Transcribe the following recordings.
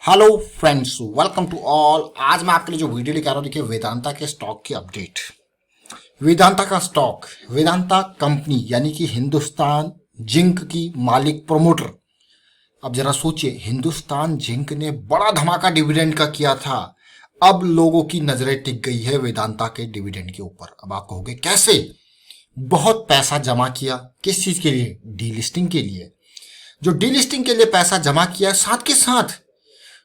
Hello friends, welcome to all. आज मैं आपके लिए जो वीडियो लेकर आ रहा हूँ, देखिए वेदांता के स्टॉक की अपडेट। वेदांता का स्टॉक, वेदांता कंपनी यानी कि हिंदुस्तान जिंक की मालिक प्रमोटर। अब जरा सोचिए, हिंदुस्तान जिंक ने बड़ा धमाका डिविडेंड का किया था। अब लोगों की नजरें टिक गई है वेदांता के डिविडेंड के ऊपर। अब आप कहोगे कैसे? बहुत पैसा जमा किया, किस चीज के लिए? डीलिस्टिंग के लिए। जो डीलिस्टिंग के लिए पैसा जमा किया, साथ के साथ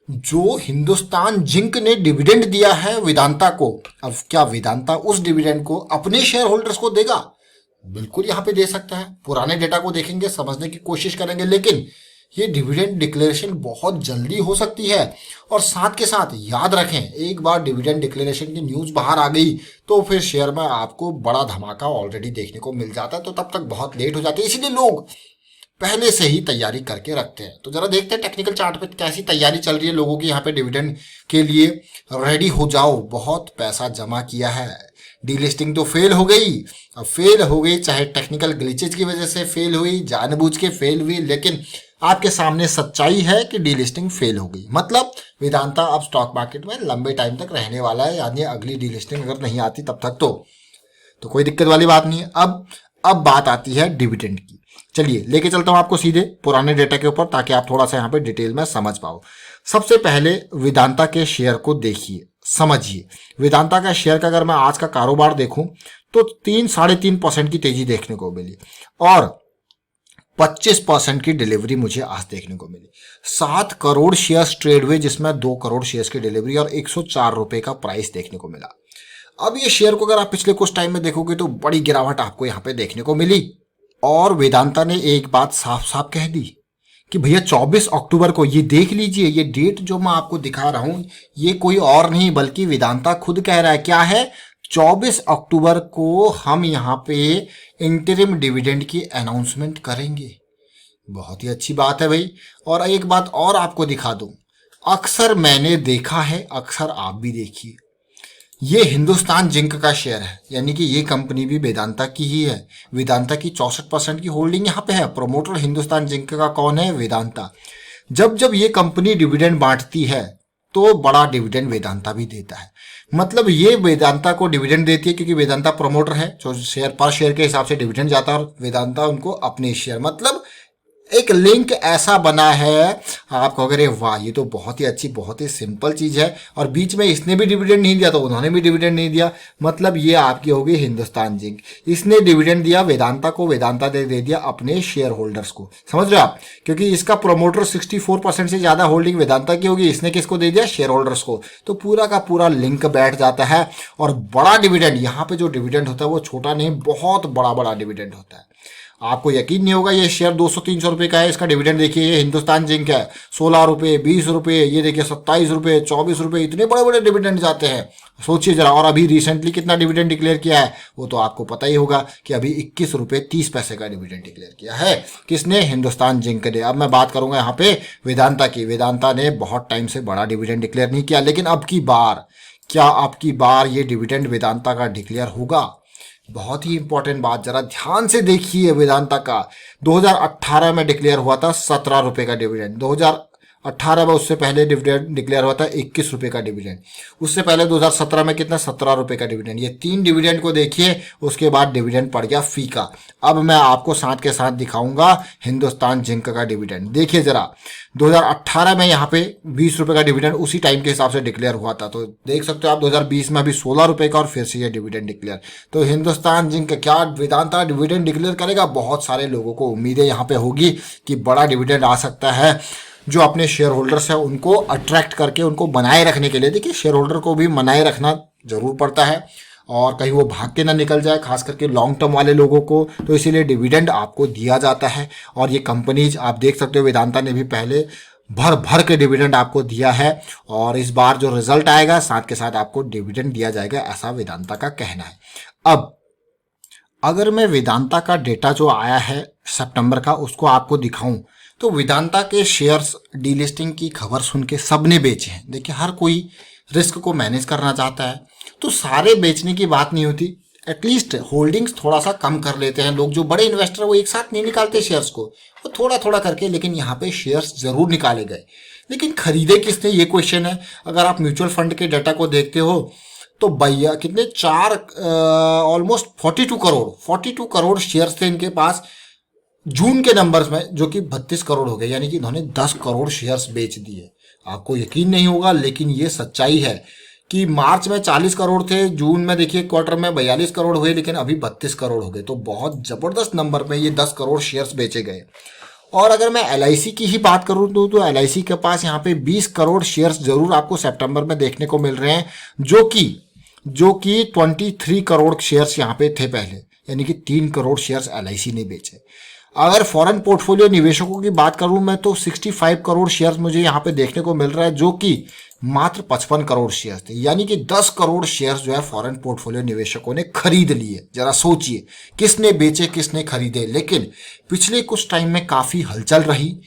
जो हिंदुस्तान जिंक ने डिविडेंड दिया है वेदांता को, अब क्या वेदांता उस डिविडेंड को अपने शेयर होल्डर्स को देगा? बिल्कुल यहां पे दे सकता है। पुराने डेटा को देखेंगे, समझने की कोशिश करेंगे, लेकिन ये डिविडेंड डिक्लेरेशन बहुत जल्दी हो सकती है। और साथ के साथ याद रखें, एक बार डिविडेंड डिक्लेरेशन की न्यूज बाहर आ गई तो फिर शेयर में आपको बड़ा धमाका ऑलरेडी देखने को मिल जाता है, तो तब तक बहुत लेट हो जाती है। इसीलिए लोग पहले से ही तैयारी करके रखते हैं। तो जरा देखते हैं टेक्निकल चार्ट पे कैसी तैयारी चल रही है लोगों की यहाँ पे डिविडेंड के लिए। रेडी हो जाओ, बहुत पैसा जमा किया है। डीलिस्टिंग तो फेल हो गई, अब फेल हो गई, चाहे टेक्निकल ग्लिचेज की वजह से फेल हुई, जानबूझ के फेल हुई, लेकिन आपके सामने सच्चाई है कि डीलिस्टिंग फेल हो गई। मतलब वेदांता अब स्टॉक मार्केट में लंबे टाइम तक रहने वाला है, यानी अगली डीलिस्टिंग अगर नहीं आती तब तक तो कोई दिक्कत वाली बात नहीं है। अब बात आती है डिविडेंड की। चलिए लेके चलता हूं आपको सीधे पुराने डेटा के ऊपर, ताकि आप थोड़ा सा यहाँ पे डिटेल में समझ पाओ। सबसे पहले वेदांता के शेयर को देखिए, समझिए। वेदांता का शेयर का अगर मैं आज का कारोबार देखूं तो 3-3.5% की तेजी देखने को मिली और 25% की डिलीवरी मुझे आज देखने को मिली। 7 करोड़ शेयर्स ट्रेड हुए, जिसमें 2 करोड़ शेयर्स की डिलीवरी और 104 रुपए का प्राइस देखने को मिला। अब ये शेयर को अगर आप पिछले कुछ टाइम में देखोगे तो बड़ी गिरावट आपको यहाँ पे देखने को मिली। और वेदांता ने एक बात साफ साफ कह दी कि भैया 24 अक्टूबर को, ये देख लीजिए, ये डेट जो मैं आपको दिखा रहा हूं ये कोई और नहीं बल्कि वेदांता खुद कह रहा है। क्या है? 24 अक्टूबर को हम यहाँ पे इंटरिम डिविडेंड की अनाउंसमेंट करेंगे। बहुत ही अच्छी बात है भाई। और एक बात और आपको दिखा दूं, अक्सर मैंने देखा है, अक्सर आप भी देखिए, ये हिंदुस्तान जिंक का शेयर है, यानी कि ये कंपनी भी वेदांता की ही है। वेदांता की 64% की होल्डिंग यहाँ पे है। प्रोमोटर हिंदुस्तान जिंक का कौन है? वेदांता। जब जब ये कंपनी डिविडेंड बांटती है तो बड़ा डिविडेंड वेदांता भी देता है। मतलब ये वेदांता को डिविडेंड देती है क्योंकि वेदांता प्रमोटर है, जो शेयर पर शेयर के हिसाब से डिविडेंड जाता है, और वेदांता उनको अपने शेयर, मतलब एक लिंक ऐसा बना है। आप कहोगे अरे वाह, ये तो बहुत ही अच्छी, बहुत ही सिंपल चीज है। और बीच में इसने भी डिविडेंड नहीं दिया तो उन्होंने भी डिविडेंड नहीं दिया, मतलब ये आपकी होगी हिंदुस्तान जिंक। इसने डिविडेंड दिया वेदांता को, वेदांता दे दिया अपने शेयर होल्डर्स को। समझ रहे हो आप? क्योंकि इसका प्रोमोटर 64% से ज्यादा होल्डिंग वेदांता की होगी, इसने किसको दे दिया? शेयर होल्डर्स को। तो पूरा का पूरा लिंक बैठ जाता है। और बड़ा डिविडेंड, यहाँ पे जो डिविडेंड होता है वो छोटा नहीं, बहुत बड़ा बड़ा डिविडेंड होता है। आपको यकीन नहीं होगा, ये शेयर 200-300 रुपए का है। इसका डिविडेंड देखिए, ये हिंदुस्तान जिंक है, 16 रुपए, 20 रुपए, ये देखिए 27 रुपए, 24 रुपए, इतने बड़े बड़े डिविडेंड जाते हैं। सोचिए जरा। और अभी रिसेंटली कितना डिविडेंड डिक्लेयर किया है वो तो आपको पता ही होगा कि अभी 21 रुपए 30 पैसे का डिविडेंड डिक्लेयर किया है। किसने? हिंदुस्तान जिंक ने। अब मैं बात करूंगा यहाँ पे वेदांता की। वेदांता ने बहुत टाइम से बड़ा डिविडेंड डिक्लेयर नहीं किया, लेकिन अब की बार, क्या अब की बार ये डिविडेंड वेदांता का डिक्लेयर होगा? बहुत ही इंपॉर्टेंट बात, जरा ध्यान से देखिए। वेदांता का 2018 में डिक्लेयर हुआ था 17 रुपए का डिविडेंड। 2018 में, उससे पहले डिविडेंड डिक्लेयर हुआ था 21 रुपए का डिविडेंड। उससे पहले 2017 में कितना? 17 रुपए का डिविडेंड। ये 3 डिविडेंड को देखिए, उसके बाद डिविडेंड पड़ गया फीका। अब मैं आपको साथ के साथ दिखाऊंगा हिंदुस्तान जिंक का डिविडेंड। देखिए जरा, 2018 में यहाँ पे 20 रुपए का डिविडेंड उसी टाइम के हिसाब से डिक्लेयर हुआ था, तो देख सकते हो आप 2020 में अभी 16 रुपए का और फिर से ये डिविडेंड डिक्लेयर। तो हिंदुस्तान जिंक, क्या वेदांता डिविडेंड डिक्लेयर करेगा? बहुत सारे लोगों को उम्मीदें यहाँ पे होगी कि बड़ा डिविडेंड आ सकता है, जो अपने शेयर होल्डर्स है उनको अट्रैक्ट करके उनको बनाए रखने के लिए। देखिए, शेयर होल्डर को भी बनाए रखना जरूर पड़ता है, और कहीं वो भाग के ना निकल जाए, खास करके लॉन्ग टर्म वाले लोगों को, तो इसीलिए डिविडेंड आपको दिया जाता है। और ये कंपनीज आप देख सकते हो, वेदांता ने भी पहले भर भर के डिविडेंड आपको दिया है, और इस बार जो रिजल्ट आएगा साथ के साथ आपको डिविडेंड दिया जाएगा, ऐसा वेदांता का कहना है। अब अगर मैं वेदांता का डेटा जो आया है सितंबर का उसको आपको दिखाऊं, तो वेदांता के शेयर्स डीलिस्टिंग की खबर सुन के सबने बेचे हैं। देखिए, हर कोई रिस्क को मैनेज करना चाहता है, तो सारे बेचने की बात नहीं होती। एटलीस्ट होल्डिंग्स थोड़ा सा कम कर लेते हैं लोग। जो बड़े इन्वेस्टर वो एक साथ नहीं निकालते शेयर्स को, वो थोड़ा थोड़ा करके, लेकिन यहाँ पे शेयर्स जरूर निकाले गए। लेकिन खरीदे किसने, ये क्वेश्चन है। अगर आप म्यूचुअल फंड के डाटा को देखते हो तो भैया कितने, चार ऑलमोस्ट 42 करोड़ शेयर्स थे इनके पास जून के नंबर्स में, जो कि 32 करोड़ हो गए, यानी कि इन्होंने 10 करोड़ शेयर्स बेच दिए। आपको यकीन नहीं होगा लेकिन ये सच्चाई है कि मार्च में 40 करोड़ थे, जून में देखिए क्वार्टर में 42 करोड़ हुए, लेकिन अभी 32 करोड़ हो गए। तो बहुत जबरदस्त नंबर में ये 10 करोड़ शेयर्स बेचे गए। और अगर मैं एलआईसी की ही बात करूं तो एलआईसी के पास यहाँ पे 20 करोड़ शेयर्स जरूर आपको सितंबर में देखने को मिल रहे हैं, जो कि 23 करोड़ शेयर्स यहाँ पे थे पहले, यानी कि 3 करोड़ शेयर्स एलआईसी ने बेचे। अगर फॉरेन पोर्टफोलियो निवेशकों की बात करूं मैं तो 65 करोड़ शेयर्स मुझे यहाँ पे देखने को मिल रहा है, जो कि मात्र 55 करोड़ शेयर्स थे, यानी कि 10 करोड़ शेयर्स जो है फॉरेन पोर्टफोलियो निवेशकों ने खरीद लिए। जरा सोचिए किसने बेचे किसने खरीदे। लेकिन पिछले कुछ टाइम में काफी हलचल रही,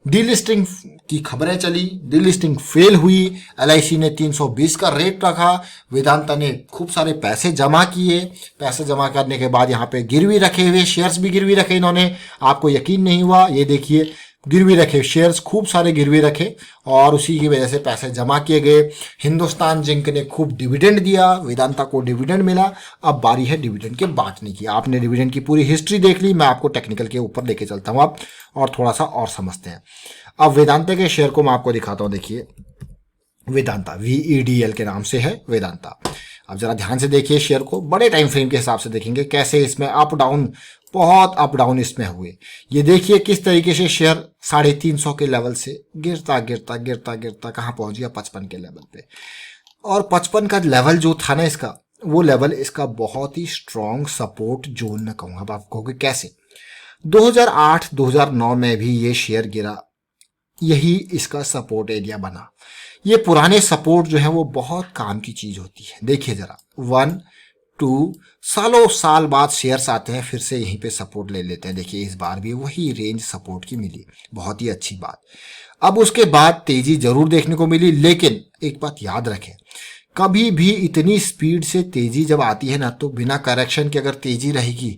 डीलिस्टिंग की खबरें चली, डीलिस्टिंग फेल हुई, एलआईसी ने 320 का रेट रखा, वेदांता ने खूब सारे पैसे जमा किए, पैसे जमा करने के बाद यहाँ पे गिरवी रखे हुए शेयर्स भी गिरवी रखे इन्होंने। आपको यकीन नहीं हुआ, ये देखिए गिरवी रखे शेयर्स खूब सारे गिरवी रखे और उसी की वजह से पैसे जमा किए गए। हिंदुस्तान जिंक ने खूब डिविडेंड दिया, वेदांता को डिविडेंड मिला। अब बारी है डिविडेंड के बांटने की। आपने डिविडेंड की पूरी हिस्ट्री देख ली, मैं आपको टेक्निकल के ऊपर लेके चलता हूं आप और थोड़ा सा और समझते हैं। अब वेदांता के शेयर को मैं आपको दिखाता हूं। देखिए वेदांता VEDL के नाम से है वेदांता। अब जरा ध्यान से देखिए शेयर को, बड़े टाइम फ्रेम के हिसाब से देखेंगे कैसे इसमें अप डाउन, बहुत अप डाउन इसमें हुए। ये देखिए किस तरीके से शेयर 350 के लेवल से गिरता गिरता गिरता गिरता कहाँ पहुंच गया, 55 के लेवल पे। और 55 का लेवल जो था ना इसका, वो लेवल इसका बहुत ही स्ट्रॉन्ग सपोर्ट जोन में कहूंगा। अब आप कहोगे कैसे, 2008-2009 में भी ये शेयर गिरा, यही इसका सपोर्ट एरिया बना। ये पुराने सपोर्ट जो है वो बहुत काम की चीज होती है। देखिए जरा 1, 2 सालों साल बाद शेयर्स आते हैं, फिर से यहीं पे सपोर्ट ले लेते हैं। देखिए इस बार भी वही रेंज सपोर्ट की मिली, बहुत ही अच्छी बात। अब उसके बाद तेजी जरूर देखने को मिली, लेकिन एक बात याद रखें, कभी भी इतनी स्पीड से तेजी जब आती है ना, तो बिना करेक्शन के अगर तेजी रहेगी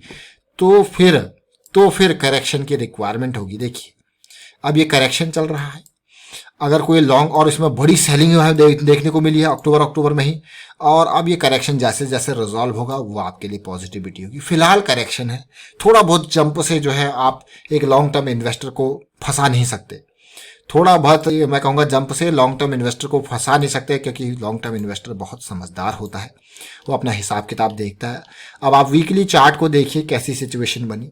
तो फिर करेक्शन की रिक्वायरमेंट होगी। देखिए अब ये करेक्शन चल रहा है, अगर कोई लॉन्ग और इसमें बड़ी सेलिंग देखने को मिली है अक्टूबर में ही, और अब ये करेक्शन जैसे जैसे रिजॉल्व होगा वो आपके लिए पॉजिटिविटी होगी। फिलहाल करेक्शन है, थोड़ा बहुत जंप से जो है आप एक लॉन्ग टर्म इन्वेस्टर को फंसा नहीं सकते। थोड़ा बहुत मैं कहूँगा जंप से लॉन्ग टर्म इन्वेस्टर को फंसा नहीं सकते, क्योंकि लॉन्ग टर्म इन्वेस्टर बहुत समझदार होता है, वो अपना हिसाब किताब देखता है। अब आप वीकली चार्ट को देखिए कैसी सिचुएशन बनी,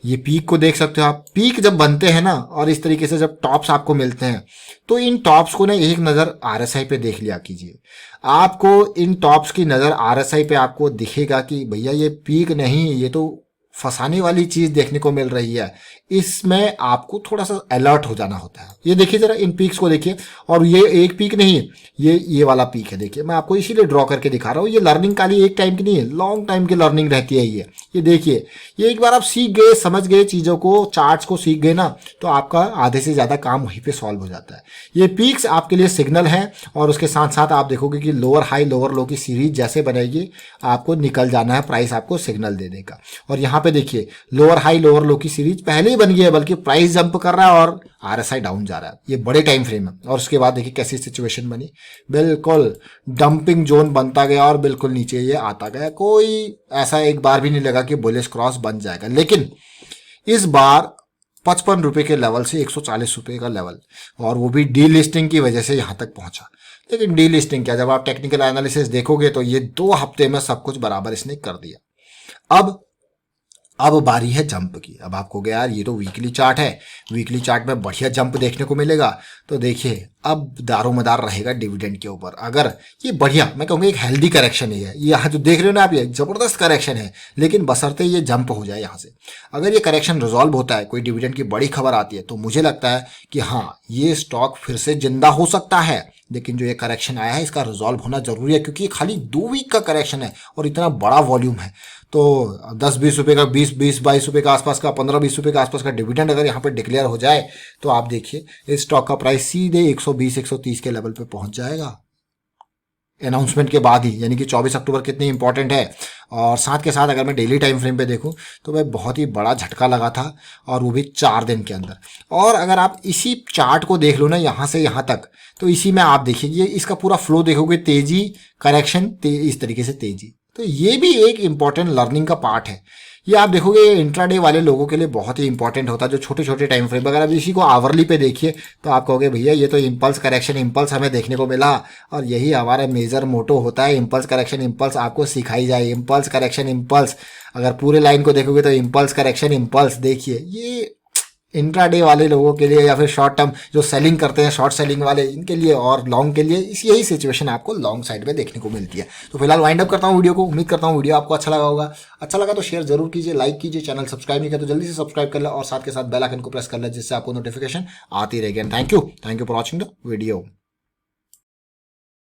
ये पीक को देख सकते हो आप। पीक जब बनते हैं ना और इस तरीके से जब टॉप्स आपको मिलते हैं, तो इन टॉप्स को ना एक नज़र RSI पे देख लिया कीजिए। आपको इन टॉप्स की नज़र RSI पे आपको दिखेगा कि भैया ये पीक नहीं, ये तो फंसाने वाली चीज देखने को मिल रही है। इसमें आपको थोड़ा सा अलर्ट हो जाना होता है। ये देखिए जरा इन पीक्स को देखिए, और ये एक पीक नहीं है, ये वाला पीक है। देखिए मैं आपको इसीलिए ड्रॉ करके दिखा रहा हूँ, ये लर्निंग काली एक टाइम की नहीं है, लॉन्ग टाइम की लर्निंग रहती है ये देखिए, ये एक बार आप सीख गए, समझ गए चीजों को, चार्ट्स को सीख गए ना, तो आपका आधे से ज्यादा काम वहीं पे सॉल्व हो जाता है। ये पीक्स आपके लिए सिग्नल है, और उसके साथ साथ आप देखोगे कि लोअर हाई लोअर लो की सीरीज जैसे बनेगी, आपको निकल जाना है, प्राइस आपको सिग्नल दे देगा। और यहाँ पे देखिए लोअर हाई लोअर लो की सीरीज पहले ही बन गई है, बल्कि प्राइस जंप कर रहा है और RSI डाउन जा रहा है। ये बड़े टाइम फ्रेम है। और उसके बाद देखिए कैसी सिचुएशन बनी, बिल्कुल डंपिंग जोन बनता गया और बिल्कुल नीचे ये आता गया। कोई ऐसा एक बार भी नहीं लगा कि बुलिश क्रॉस बन जाएगा, लेकिन इस बार 55 रुपए के लेवल से 140 रुपए का लेवल, और वो भी डी लिस्टिंग की वजह से यहां तक पहुंचा। लेकिन डी लिस्टिंग क्या, जब आप टेक्निकल एनालिसिस देखोगे तो ये 2 हफ्ते में सब कुछ बराबर इसने कर दिया। अब बारी है जंप की। अब आपको गया यार ये तो वीकली चार्ट है, वीकली चार्ट में बढ़िया जंप देखने को मिलेगा। तो देखिए अब दारोमदार रहेगा डिविडेंड के ऊपर। अगर ये बढ़िया, मैं कहूँगा एक हेल्दी करेक्शन ही है, ये यहाँ जो देख रहे हो ना आप, ये जबरदस्त करेक्शन है, लेकिन बशर्ते ये जंप हो जाए यहाँ से। अगर ये करेक्शन रिजॉल्व होता है, कोई डिविडेंड की बड़ी खबर आती है, तो मुझे लगता है कि हाँ ये स्टॉक फिर से जिंदा हो सकता है। लेकिन जो ये करेक्शन आया है इसका रिजॉल्व होना जरूरी है, क्योंकि खाली 2 वीक का करेक्शन है और इतना बड़ा वॉल्यूम है। तो 10-20 रुपए का, 20-22 रुपए के आसपास का, 15-20 रुपए के आसपास का डिविडेंड अगर यहाँ पे डिक्लेयर हो जाए, तो आप देखिए इस स्टॉक का प्राइस सीधे 120-130 के लेवल पे पहुंच जाएगा। अनाउंसमेंट के बाद ही, यानी कि 24 अक्टूबर कितनी इंपॉर्टेंट है। और साथ के साथ अगर मैं डेली टाइम फ्रेम पे देखूं तो वह बहुत ही बड़ा झटका लगा था, और वो भी 4 दिन के अंदर। और अगर आप इसी चार्ट को देख लो ना यहाँ से यहाँ तक, तो इसी में आप देखिए ये इसका पूरा फ्लो देखोगे, तेजी, करेक्शन, इस तरीके से तेजी। तो ये भी एक इंपॉर्टेंट लर्निंग का पार्ट है। ये आप देखोगे इंट्राडे वाले लोगों के लिए बहुत ही इंपॉर्टेंट होता है, जो छोटे छोटे टाइम फ्रेम। अगर आप इसी को आवरली पे देखिए तो आप कहोगे भैया ये तो इम्पल्स करेक्शन इम्पल्स हमें देखने को मिला, और यही हमारा मेजर मोटो होता है, इम्पल्स करेक्शन इम्पल्स आपको सिखाई जाए, इम्पल्स करेक्शन इम्पल्स। अगर पूरे लाइन को देखोगे तो इम्पल्स करेक्शन इम्पल्स। देखिए ये इंट्राडे वाले लोगों के लिए, या फिर शॉर्ट टर्म जो सेलिंग करते हैं, शॉर्ट सेलिंग वाले, इनके लिए, और लॉन्ग के लिए यही सिचुएशन आपको लॉन्ग साइड में देखने को मिलती है। तो फिलहाल वाइंड अप करता हूँ वीडियो को। उम्मीद करता हूँ वीडियो आपको अच्छा लगा होगा। अच्छा लगा तो शेयर जरूर कीजिए, लाइक कीजिए, चैनल सब्सक्राइब नहीं किया तो जल्दी से सब्सक्राइब कर ले, और साथ के साथ बेल आइकन को प्रेस कर ले, जिससे आपको नोटिफिकेशन आती रहेगी। Thank you for watching the video.